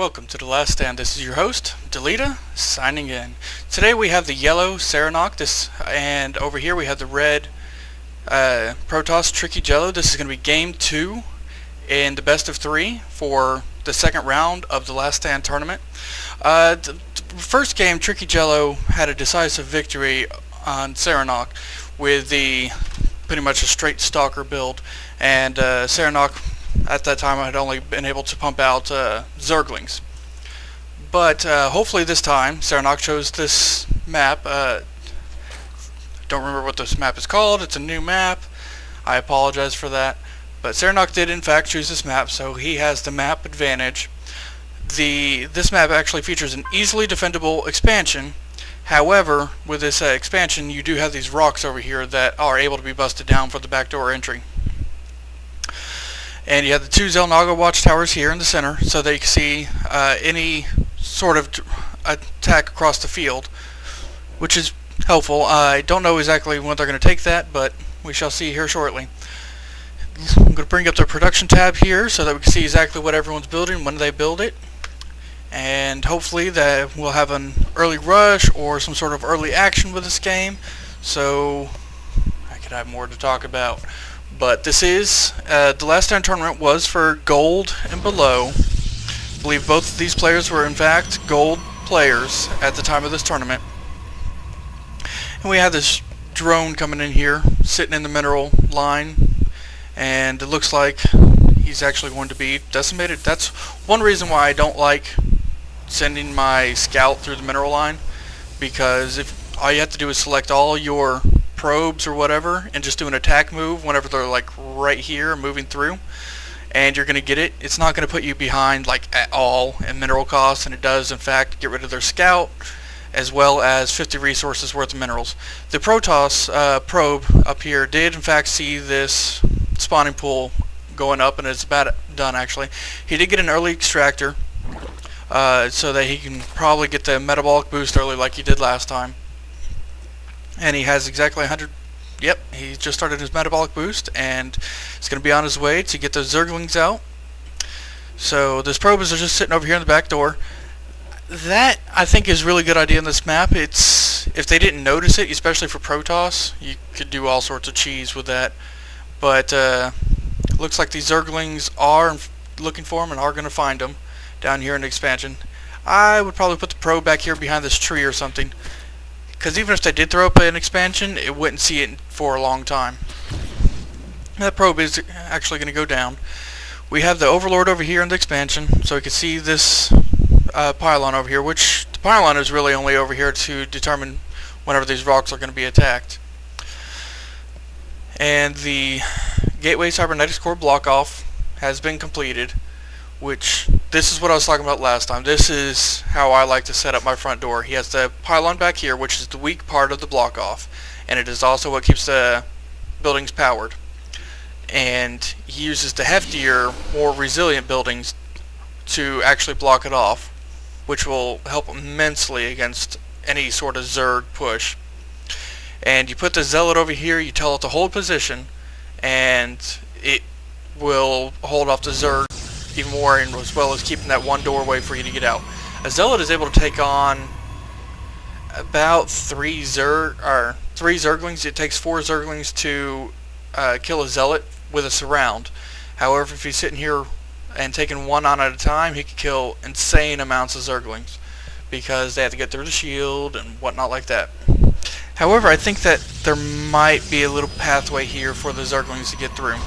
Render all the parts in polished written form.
Welcome to The Last Stand. This is your host, Delita, signing in. Today we have the yellow Serenoc, and over here we have the red Protoss TrickyJello. This is going to be game 2 in the best of 3 for the second round of the Last Stand tournament. The first game, TrickyJello had a decisive victory on Serenoc with pretty much a straight stalker build, and Serenoc at that time I had only been able to pump out Zerglings. But hopefully this time Serenoc chose this map. Don't remember what this map is called. It's a new map. I apologize for that. But Serenoc did in fact choose this map, so he has the map advantage. This map actually features an easily defendable expansion. However, with this expansion you do have these rocks over here that are able to be busted down for the backdoor entry. And you have the two Xel'Naga watchtowers here in the center, so that you can see any sort of attack across the field, which is helpful. I don't know exactly when they're going to take that, but we shall see here shortly. I'm going to bring up the production tab here so that we can see exactly what everyone's building when they build it. And hopefully that we'll have an early rush or some sort of early action with this game, so I could have more to talk about. But this is, the Last Stand tournament was for gold and below. I believe both of these players were in fact gold players at the time of this tournament. And we have this drone coming in here, sitting in the mineral line, and it looks like he's actually going to be decimated. That's one reason why I don't like sending my scout through the mineral line, because if all you have to do is select all your probes or whatever and just do an attack move whenever they're like right here moving through, and you're going to get it. It's not going to put you behind like at all in mineral costs, and it does in fact get rid of their scout as well as 50 resources worth of minerals. The Protoss probe up here did in fact see this spawning pool going up, and it's about done actually. He did get an early extractor so that he can probably get the metabolic boost early like he did last time. And he has exactly 100. Yep, he just started his metabolic boost, and he's going to be on his way to get those Zerglings out. So those probes are just sitting over here in the back door. That I think is a really good idea in this map. If they didn't notice it, especially for Protoss, you could do all sorts of cheese with that. But looks like these Zerglings are looking for him and are going to find him down here in the expansion. I would probably put the probe back here behind this tree or something, because even if they did throw up an expansion, it wouldn't see it for a long time. That probe is actually going to go down. We have the Overlord over here in the expansion, so we can see this pylon over here, which the pylon is really only over here to determine whenever these rocks are going to be attacked. And the Gateway Cybernetics Core block-off has been completed, which this is what I was talking about last time. This is how I like to set up my front door. He has the pylon back here, which is the weak part of the block off, and it is also what keeps the buildings powered. And he uses the heftier, more resilient buildings to actually block it off, which will help immensely against any sort of Zerg push. And you put the Zealot over here, you tell it to hold position, and it will hold off the Zerg even more, and as well as keeping that one doorway for you to get out. A Zealot is able to take on about 3 Zerglings. It takes 4 Zerglings to kill a Zealot with a surround. However, if he's sitting here and taking one on at a time, he can kill insane amounts of Zerglings, because they have to get through the shield and whatnot like that. However, I think that there might be a little pathway here for the Zerglings to get through.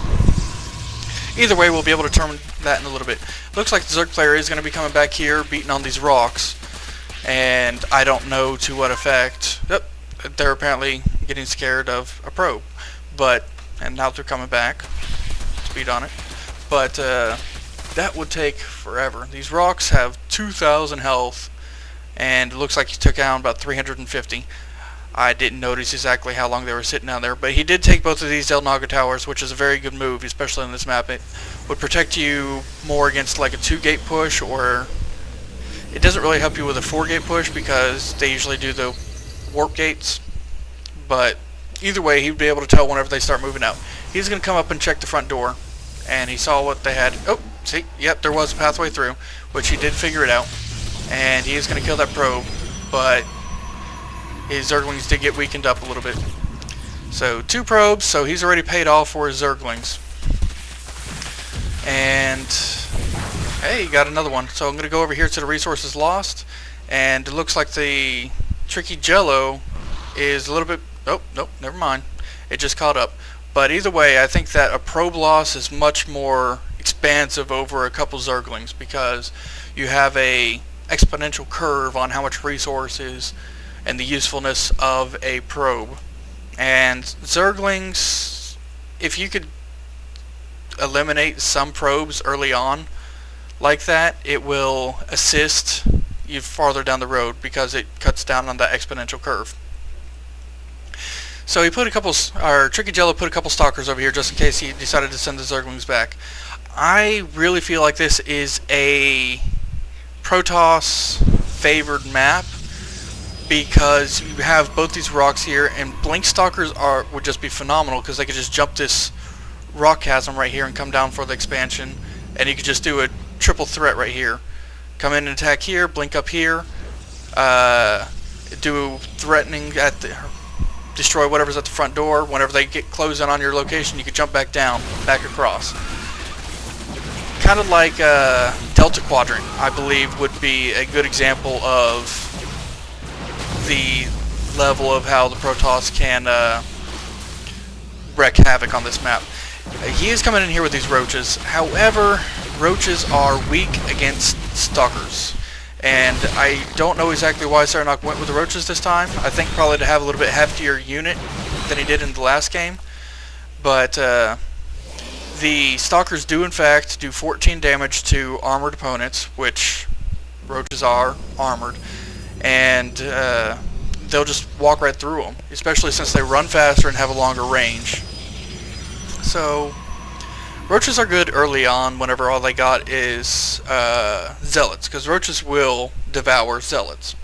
Either way, we'll be able to determine that in a little bit. Looks like the Zerg player is going to be coming back here, beating on these rocks, and I don't know to what effect. Yep, they're apparently getting scared of a probe, and now they're coming back to beat on it. But that would take forever. These rocks have 2,000 health, and it looks like he took down about 350. I didn't notice exactly how long they were sitting down there, but he did take both of these Xel'Naga towers, which is a very good move, especially in this map. It would protect you more against like a 2-gate push, or it doesn't really help you with a 4-gate push because they usually do the warp gates. But either way, he'd be able to tell whenever they start moving out. He's going to come up and check the front door, and he saw what they had. Oh, see, yep, there was a pathway through, which he did figure it out, and he is going to kill that probe, but his Zerglings did get weakened up a little bit. So 2 probes, so he's already paid off for his Zerglings. And hey, he got another one. So I'm going to go over here to the resources lost, and it looks like the TrickyJello is a little bit... oh, nope, never mind. It just caught up. But either way, I think that a probe loss is much more expansive over a couple Zerglings, because you have a exponential curve on how much resources and the usefulness of a probe. And Zerglings, if you could eliminate some probes early on like that, it will assist you farther down the road because it cuts down on that exponential curve. So he put a couple, or TrickyJello put a couple stalkers over here just in case he decided to send the Zerglings back. I really feel like this is a Protoss favored map, because you have both these rocks here, and Blink Stalkers would just be phenomenal because they could just jump this rock chasm right here and come down for the expansion, and you could just do a triple threat right here. Come in and attack here, blink up here, do threatening at the... destroy whatever's at the front door. Whenever they get close in on your location, you can jump back down, back across. Kind of like Delta Quadrant, I believe, would be a good example of the level of how the Protoss can wreak havoc on this map. He is coming in here with these roaches. However, roaches are weak against stalkers, and I don't know exactly why Serenoc went with the roaches this time. I think probably to have a little bit heftier unit than he did in the last game. But the stalkers do in fact do 14 damage to armored opponents, which roaches are armored, and they'll just walk right through them, especially since they run faster and have a longer range. So roaches are good early on whenever all they got is zealots, because roaches will devour zealots.